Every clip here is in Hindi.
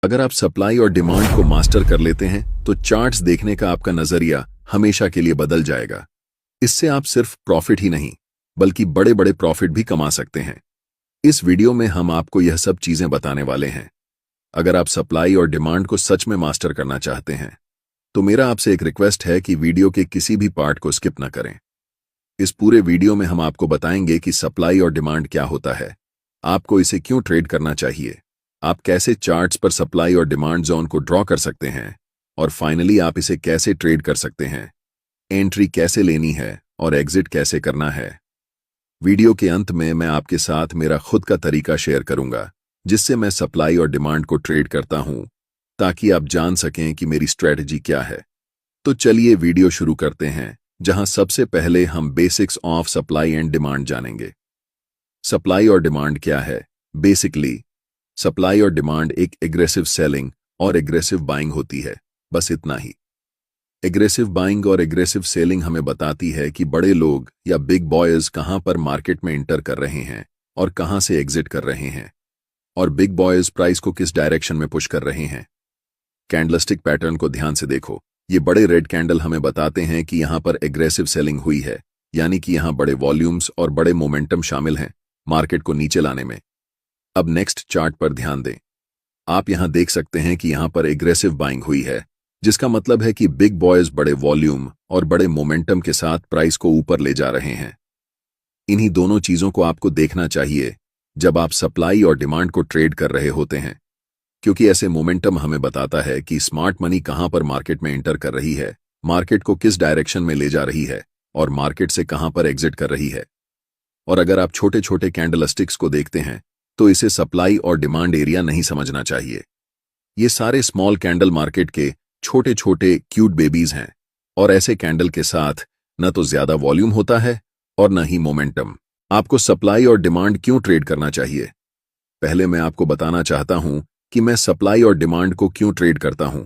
अगर आप सप्लाई और डिमांड को मास्टर कर लेते हैं तो चार्ट्स देखने का आपका नजरिया हमेशा के लिए बदल जाएगा। इससे आप सिर्फ प्रॉफिट ही नहीं बल्कि बड़े बड़े प्रॉफिट भी कमा सकते हैं। इस वीडियो में हम आपको यह सब चीजें बताने वाले हैं। अगर आप सप्लाई और डिमांड को सच में मास्टर करना चाहते हैं तो मेरा आपसे एक रिक्वेस्ट है कि वीडियो के किसी भी पार्ट को स्किप न करें। इस पूरे वीडियो में हम आपको बताएंगे कि सप्लाई और डिमांड क्या होता है, आपको इसे क्यों ट्रेड करना चाहिए, आप कैसे चार्ट्स पर सप्लाई और डिमांड जोन को ड्रॉ कर सकते हैं और फाइनली आप इसे कैसे ट्रेड कर सकते हैं, एंट्री कैसे लेनी है और एग्जिट कैसे करना है। वीडियो के अंत में मैं आपके साथ मेरा खुद का तरीका शेयर करूंगा जिससे मैं सप्लाई और डिमांड को ट्रेड करता हूं, ताकि आप जान सकें कि मेरी स्ट्रेटजी क्या है। तो चलिए वीडियो शुरू करते हैं, जहां सबसे पहले हम basics of supply and demand जानेंगे। सप्लाई और डिमांड क्या है? बेसिकली सप्लाई और डिमांड एक एग्रेसिव सेलिंग और एग्रेसिव बाइंग होती है, बस इतना ही। एग्रेसिव बाइंग और एग्रेसिव सेलिंग हमें बताती है कि बड़े लोग या बिग बॉयज कहां पर मार्केट में इंटर कर रहे हैं और कहां से एग्जिट कर रहे हैं, और बिग बॉयज प्राइस को किस डायरेक्शन में पुश कर रहे हैं। कैंडलस्टिक पैटर्न को ध्यान से देखो। ये बड़े रेड कैंडल हमें बताते हैं कि यहां पर एग्रेसिव सेलिंग हुई है, यानी कि यहां बड़े वॉल्यूम्स और बड़े मोमेंटम शामिल हैं मार्केट को नीचे लाने में। अब नेक्स्ट चार्ट पर ध्यान दें। आप यहां देख सकते हैं कि यहां पर एग्रेसिव बाइंग हुई है, जिसका मतलब है कि बिग बॉयज बड़े वॉल्यूम और बड़े मोमेंटम के साथ प्राइस को ऊपर ले जा रहे हैं। इन्हीं दोनों चीजों को आपको देखना चाहिए जब आप सप्लाई और डिमांड को ट्रेड कर रहे होते हैं, क्योंकि ऐसे मोमेंटम हमें बताता है कि स्मार्ट मनी कहां पर मार्केट में एंटर कर रही है, मार्केट को किस डायरेक्शन में ले जा रही है और मार्केट से कहां पर एग्जिट कर रही है। और अगर आप छोटे छोटे कैंडलस्टिक्स को देखते हैं तो इसे सप्लाई और डिमांड एरिया नहीं समझना चाहिए। ये सारे स्मॉल कैंडल मार्केट के छोटे छोटे क्यूट बेबीज हैं, और ऐसे कैंडल के साथ न तो ज्यादा वॉल्यूम होता है और न ही मोमेंटम। आपको सप्लाई और डिमांड क्यों ट्रेड करना चाहिए? पहले मैं आपको बताना चाहता हूं कि मैं सप्लाई और डिमांड को क्यों ट्रेड करता हूं।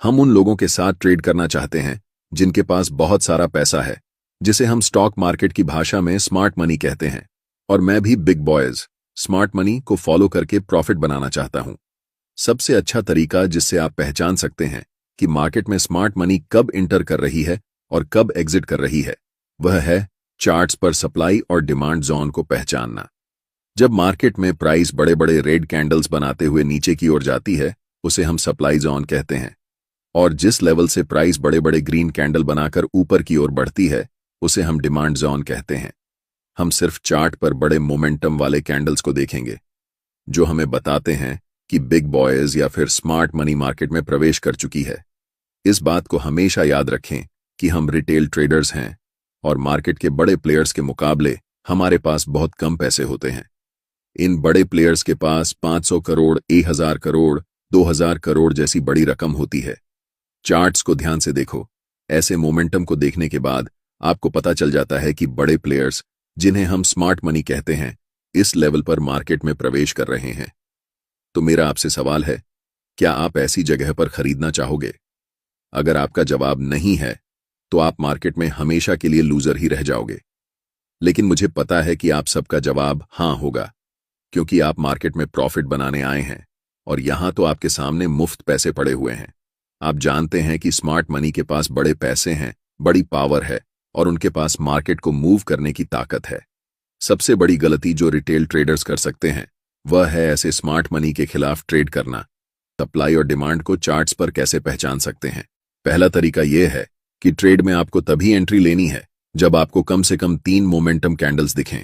हम उन लोगों के साथ ट्रेड करना चाहते हैं जिनके पास बहुत सारा पैसा है, जिसे हम स्टॉक मार्केट की भाषा में स्मार्ट मनी कहते हैं, और मैं भी बिग बॉयज स्मार्ट मनी को फॉलो करके प्रॉफिट बनाना चाहता हूं। सबसे अच्छा तरीका जिससे आप पहचान सकते हैं कि मार्केट में स्मार्ट मनी कब इंटर कर रही है और कब एग्जिट कर रही है, वह है चार्ट्स पर सप्लाई और डिमांड जोन को पहचानना। जब मार्केट में प्राइस बड़े बड़े रेड कैंडल्स बनाते हुए नीचे की ओर जाती है, उसे हम सप्लाई जोन कहते हैं, और जिस लेवल से प्राइस बड़े बड़े ग्रीन कैंडल बनाकर ऊपर की ओर बढ़ती है, उसे हम डिमांड जोन कहते हैं। हम सिर्फ चार्ट पर बड़े मोमेंटम वाले कैंडल्स को देखेंगे जो हमें बताते हैं कि बिग बॉयज या फिर स्मार्ट मनी मार्केट में प्रवेश कर चुकी है। इस बात को हमेशा याद रखें कि हम रिटेल ट्रेडर्स हैं और मार्केट के बड़े प्लेयर्स के मुकाबले हमारे पास बहुत कम पैसे होते हैं। इन बड़े प्लेयर्स के पास 500 करोड़, 1000 करोड़, 2000 करोड़ जैसी बड़ी रकम होती है। चार्ट्स को ध्यान से देखो। ऐसे मोमेंटम को देखने के बाद आपको पता चल जाता है कि बड़े प्लेयर्स, जिन्हें हम स्मार्ट मनी कहते हैं, इस लेवल पर मार्केट में प्रवेश कर रहे हैं। तो मेरा आपसे सवाल है, क्या आप ऐसी जगह पर खरीदना चाहोगे? अगर आपका जवाब नहीं है तो आप मार्केट में हमेशा के लिए लूजर ही रह जाओगे। लेकिन मुझे पता है कि आप सबका जवाब हां होगा, क्योंकि आप मार्केट में प्रॉफिट बनाने आए हैं और यहां तो आपके सामने मुफ्त पैसे पड़े हुए हैं। आप जानते हैं कि स्मार्ट मनी के पास बड़े पैसे हैं, बड़ी पावर है और उनके पास मार्केट को मूव करने की ताकत है। सबसे बड़ी गलती जो रिटेल ट्रेडर्स कर सकते हैं वह है ऐसे स्मार्ट मनी के खिलाफ ट्रेड करना। सप्लाई और डिमांड को चार्ट्स पर कैसे पहचान सकते हैं? पहला तरीका यह है कि ट्रेड में आपको तभी एंट्री लेनी है जब आपको कम से कम 3 मोमेंटम कैंडल्स दिखें।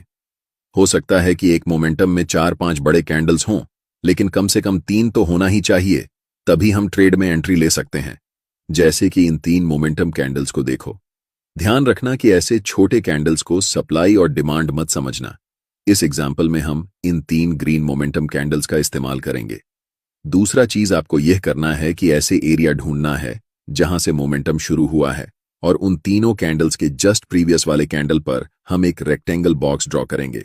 हो सकता है कि एक मोमेंटम में 4-5 बड़े कैंडल्स हों, लेकिन कम से कम 3 तो होना ही चाहिए, तभी हम ट्रेड में एंट्री ले सकते हैं। जैसे कि इन 3 मोमेंटम कैंडल्स को देखो। ध्यान रखना कि ऐसे छोटे कैंडल्स को सप्लाई और डिमांड मत समझना। इस एग्जाम्पल में हम इन 3 ग्रीन मोमेंटम कैंडल्स का इस्तेमाल करेंगे। दूसरा चीज आपको यह करना है कि ऐसे एरिया ढूंढना है जहां से मोमेंटम शुरू हुआ है, और उन तीनों कैंडल्स के जस्ट प्रीवियस वाले कैंडल पर हम एक रेक्टेंगल बॉक्स ड्रॉ करेंगे।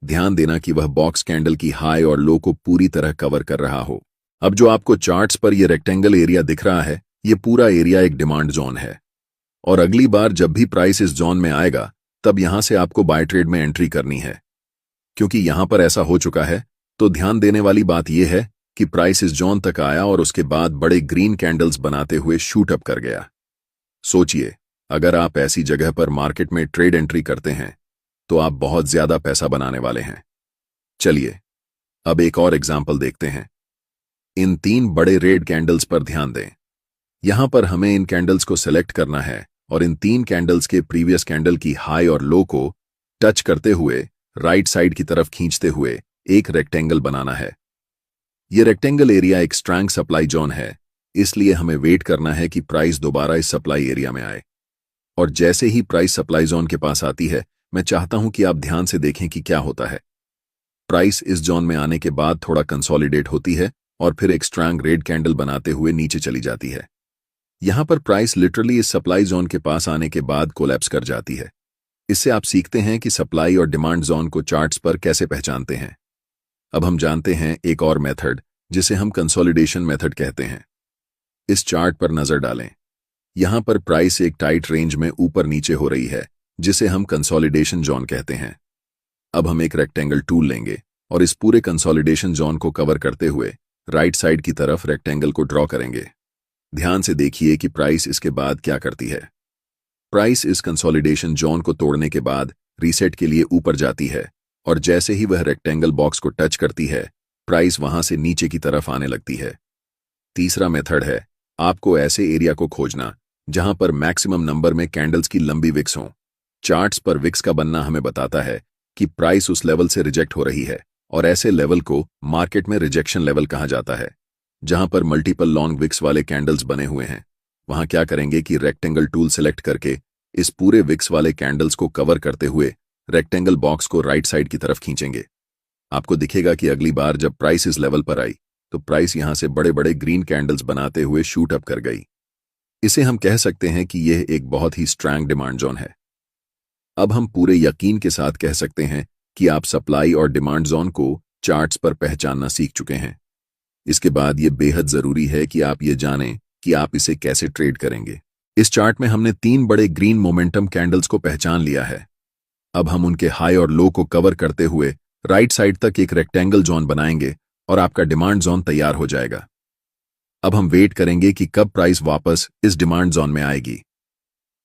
ध्यान देना कि वह बॉक्स कैंडल की हाई और लो को पूरी तरह कवर कर रहा हो। अब जो आपको चार्ट्स पर यह रेक्टेंगल एरिया दिख रहा है, यह पूरा एरिया एक डिमांड जोन है, और अगली बार जब भी प्राइस इस जोन में आएगा तब यहां से आपको बाय ट्रेड में एंट्री करनी है। क्योंकि यहां पर ऐसा हो चुका है, तो ध्यान देने वाली बात यह है कि प्राइस इस जोन तक आया और उसके बाद बड़े ग्रीन कैंडल्स बनाते हुए शूट अप कर गया। सोचिए, अगर आप ऐसी जगह पर मार्केट में ट्रेड एंट्री करते हैं तो आप बहुत ज्यादा पैसा बनाने वाले हैं। चलिए अब एक और एग्जाम्पल देखते हैं। इन 3 बड़े रेड कैंडल्स पर ध्यान दें। यहां पर हमें इन कैंडल्स को सिलेक्ट करना है और इन 3 कैंडल्स के प्रीवियस कैंडल की हाई और लो को टच करते हुए राइट साइड की तरफ खींचते हुए एक रेक्टेंगल बनाना है। यह रेक्टेंगल एरिया एक स्ट्रॉन्ग सप्लाई जोन है, इसलिए हमें वेट करना है कि प्राइस दोबारा इस सप्लाई एरिया में आए। और जैसे ही प्राइस सप्लाई जोन के पास आती है, मैं चाहता हूं कि आप ध्यान से देखें कि क्या होता है। प्राइस इस जोन में आने के बाद थोड़ा कंसोलिडेट होती है और फिर एक स्ट्रॉन्ग रेड कैंडल बनाते हुए नीचे चली जाती है। यहां पर प्राइस लिटरली इस सप्लाई जोन के पास आने के बाद कोलैप्स कर जाती है। इससे आप सीखते हैं कि सप्लाई और डिमांड जोन को चार्ट्स पर कैसे पहचानते हैं। अब हम जानते हैं एक और मेथड जिसे हम कंसोलिडेशन मेथड कहते हैं। इस चार्ट पर नजर डालें। यहां पर प्राइस एक टाइट रेंज में ऊपर नीचे हो रही है, जिसे हम कंसोलिडेशन जोन कहते हैं। अब हम एक रेक्टेंगल टूल लेंगे और इस पूरे कंसोलिडेशन जोन को कवर करते हुए राइट साइड की तरफ रेक्टेंगल को ड्रॉ करेंगे। ध्यान से देखिए कि प्राइस इसके बाद क्या करती है। प्राइस इस कंसोलिडेशन जोन को तोड़ने के बाद रीसेट के लिए ऊपर जाती है और जैसे ही वह रेक्टेंगल बॉक्स को टच करती है, प्राइस वहां से नीचे की तरफ आने लगती है। तीसरा मेथड है आपको ऐसे एरिया को खोजना जहां पर मैक्सिमम नंबर में कैंडल्स की लंबी विक्स हों। चार्ट्स पर विक्स का बनना हमें बताता है कि प्राइस उस लेवल से रिजेक्ट हो रही है और ऐसे लेवल को मार्केट में रिजेक्शन लेवल कहा जाता है। जहां पर मल्टीपल लॉन्ग विक्स वाले कैंडल्स बने हुए हैं, वहां क्या करेंगे कि रेक्टेंगल टूल सेलेक्ट करके इस पूरे विक्स वाले कैंडल्स को कवर करते हुए रेक्टेंगल बॉक्स को राइट साइड की तरफ खींचेंगे। आपको दिखेगा कि अगली बार जब प्राइस इस लेवल पर आई तो प्राइस यहां से बड़े बड़े ग्रीन कैंडल्स बनाते हुए शूट अप कर गई। इसे हम कह सकते हैं कि यह एक बहुत ही स्ट्रॉन्ग डिमांड जोन है। अब हम पूरे यकीन के साथ कह सकते हैं कि आप सप्लाई और डिमांड जोन को चार्ट्स पर पहचानना सीख चुके हैं। इसके बाद यह बेहद जरूरी है कि आप ये जानें कि आप इसे कैसे ट्रेड करेंगे। इस चार्ट में हमने 3 बड़े ग्रीन मोमेंटम कैंडल्स को पहचान लिया है। अब हम उनके हाई और लो को कवर करते हुए राइट साइड तक एक रेक्टेंगल जोन बनाएंगे और आपका डिमांड जोन तैयार हो जाएगा। अब हम वेट करेंगे कि कब प्राइस वापस इस डिमांड जोन में आएगी।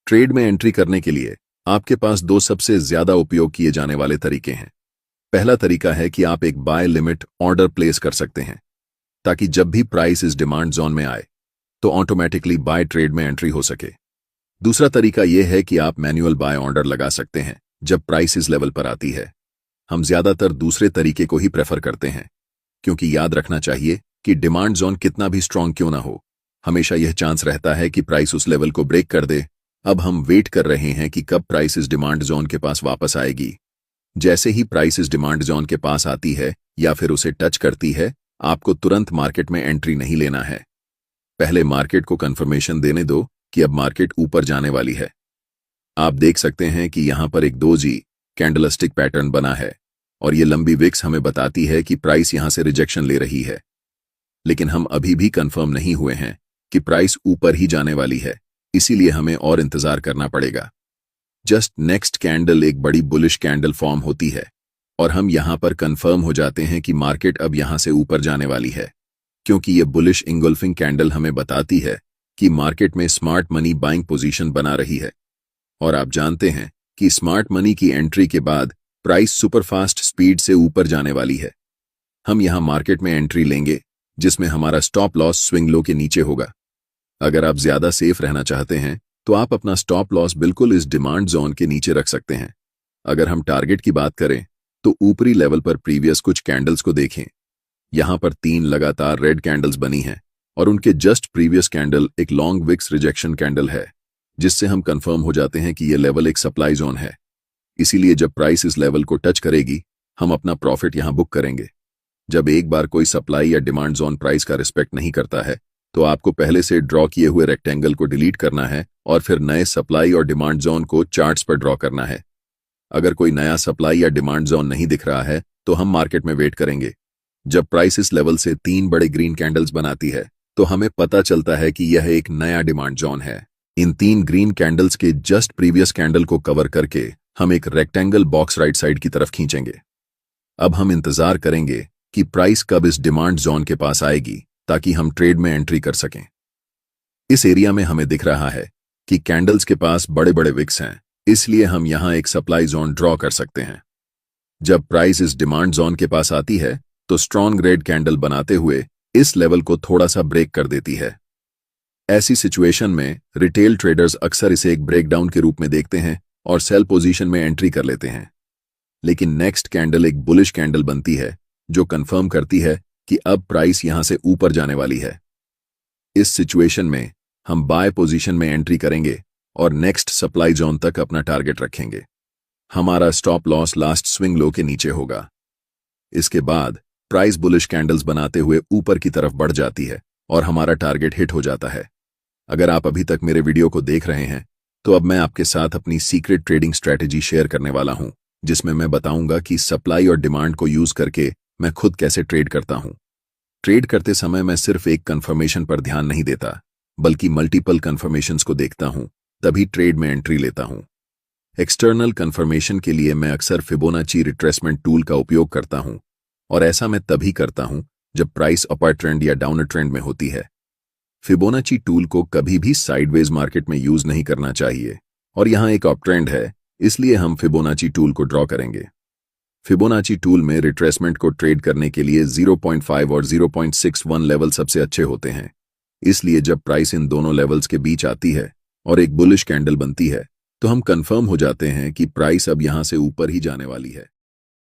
ट्रेड में एंट्री करने के लिए आपके पास 2 सबसे ज्यादा उपयोग किए जाने वाले तरीके हैं। पहला तरीका है कि आप एक बाय लिमिट ऑर्डर प्लेस कर सकते हैं ताकि जब भी प्राइस इस डिमांड जोन में आए तो ऑटोमेटिकली बाय ट्रेड में एंट्री हो सके। दूसरा तरीका यह है कि आप मैन्युअल बाय ऑर्डर लगा सकते हैं जब प्राइस इस लेवल पर आती है। हम ज्यादातर दूसरे तरीके को ही प्रेफर करते हैं, क्योंकि याद रखना चाहिए कि डिमांड जोन कितना भी स्ट्रांग क्यों ना हो, हमेशा यह चांस रहता है कि प्राइस उस लेवल को ब्रेक कर दे। अब हम वेट कर रहे हैं कि कब प्राइस इस डिमांड जोन के पास वापस आएगी। जैसे ही प्राइस इस डिमांड जोन के पास आती है या फिर उसे टच करती है, आपको तुरंत मार्केट में एंट्री नहीं लेना है। पहले मार्केट को कंफर्मेशन देने दो कि अब मार्केट ऊपर जाने वाली है। आप देख सकते हैं कि यहां पर एक 2G कैंडलस्टिक पैटर्न बना है और ये लंबी विक्स हमें बताती है कि प्राइस यहां से रिजेक्शन ले रही है। लेकिन हम अभी भी कंफर्म नहीं हुए हैं कि प्राइस ऊपर ही जाने वाली है, इसीलिए हमें और इंतजार करना पड़ेगा। जस्ट नेक्स्ट कैंडल एक बड़ी बुलिश कैंडल फॉर्म होती है और हम यहां पर कंफर्म हो जाते हैं कि मार्केट अब यहां से ऊपर जाने वाली है, क्योंकि ये बुलिश इंगल्फिंग कैंडल हमें बताती है कि मार्केट में स्मार्ट मनी बाइंग पोजीशन बना रही है। और आप जानते हैं कि स्मार्ट मनी की एंट्री के बाद प्राइस सुपरफास्ट स्पीड से ऊपर जाने वाली है। हम यहां मार्केट में एंट्री लेंगे जिसमें हमारा स्टॉप लॉस स्विंग लो के नीचे होगा। अगर आप ज्यादा सेफ रहना चाहते हैं तो आप अपना स्टॉप लॉस बिल्कुल इस डिमांड जोन के नीचे रख सकते हैं। अगर हम टारगेट की बात करें तो ऊपरी लेवल पर प्रीवियस कुछ कैंडल्स को देखें। यहां पर 3 लगातार रेड कैंडल्स बनी हैं और उनके जस्ट प्रीवियस कैंडल एक लॉन्ग विक्स रिजेक्शन कैंडल है, जिससे हम कंफर्म हो जाते हैं कि यह लेवल एक सप्लाई जोन है। इसीलिए जब प्राइस इस लेवल को टच करेगी, हम अपना प्रॉफिट यहां बुक करेंगे। जब एक बार कोई सप्लाई या डिमांड जोन प्राइस का रिस्पेक्ट नहीं करता है तो आपको पहले से ड्रॉ किए हुए रेक्टेंगल को डिलीट करना है और फिर नए सप्लाई और डिमांड जोन को चार्ट्स पर ड्रॉ करना है। अगर कोई नया सप्लाई या डिमांड जोन नहीं दिख रहा है तो हम मार्केट में वेट करेंगे। जब प्राइस इस लेवल से 3 बड़े ग्रीन कैंडल्स बनाती है तो हमें पता चलता है कि यह एक नया डिमांड जोन है। इन 3 ग्रीन कैंडल्स के जस्ट प्रीवियस कैंडल को कवर करके हम एक रेक्टेंगल बॉक्स राइट साइड की तरफ खींचेंगे। अब हम इंतजार करेंगे कि प्राइस कब इस डिमांड जोन के पास आएगी ताकि हम ट्रेड में एंट्री कर सकें। इस एरिया में हमें दिख रहा है कि कैंडल्स के पास बड़े बड़े विक्स हैं, इसलिए हम यहां एक सप्लाई जोन ड्रॉ कर सकते हैं। जब प्राइस इस डिमांड जोन के पास आती है तो स्ट्रॉन्ग रेड कैंडल बनाते हुए इस लेवल को थोड़ा सा ब्रेक कर देती है। ऐसी सिचुएशन में रिटेल ट्रेडर्स अक्सर इसे एक ब्रेकडाउन के रूप में देखते हैं और सेल पोजीशन में एंट्री कर लेते हैं। लेकिन नेक्स्ट कैंडल एक बुलिश कैंडल बनती है जो कंफर्म करती है कि अब प्राइस यहां से ऊपर जाने वाली है। इस सिचुएशन में हम बाय पोजीशन में एंट्री करेंगे और नेक्स्ट सप्लाई जोन तक अपना टारगेट रखेंगे। हमारा stop loss last swing low के नीचे होगा। इसके बाद प्राइस बुलिश कैंडल्स बनाते हुए ऊपर की तरफ बढ़ जाती है और हमारा टारगेट हिट हो जाता है। अगर आप अभी तक मेरे वीडियो को देख रहे हैं तो अब मैं आपके साथ अपनी सीक्रेट ट्रेडिंग स्ट्रैटेजी शेयर करने वाला हूं, जिसमें मैं बताऊंगा कि सप्लाई और डिमांड को यूज करके मैं खुद कैसे ट्रेड करता हूं। ट्रेड करते समय मैं सिर्फ एक कंफर्मेशन पर ध्यान नहीं देता, बल्कि मल्टीपल कंफर्मेशंस को देखता हूं, तभी ट्रेड में एंट्री लेता हूं। एक्सटर्नल कंफर्मेशन के लिए मैं अक्सर फिबोनाची रिट्रेसमेंट टूल का उपयोग करता हूं, और ऐसा मैं तभी करता हूं जब प्राइस अपर ट्रेंड या डाउनर ट्रेंड में होती है। फिबोनाची टूल को कभी भी साइडवेज मार्केट में यूज नहीं करना चाहिए, और यहां एक अप ट्रेंड है, इसलिए हम फिबोनाची टूल को ड्रॉ करेंगे। फिबोनाची टूल में रिट्रेसमेंट को ट्रेड करने के लिए 0.5 और 0.61 लेवल सबसे अच्छे होते हैं। इसलिए जब प्राइस इन दोनों लेवल्स के बीच आती है और एक बुलिश कैंडल बनती है तो हम कंफर्म हो जाते हैं कि प्राइस अब यहां से ऊपर ही जाने वाली है।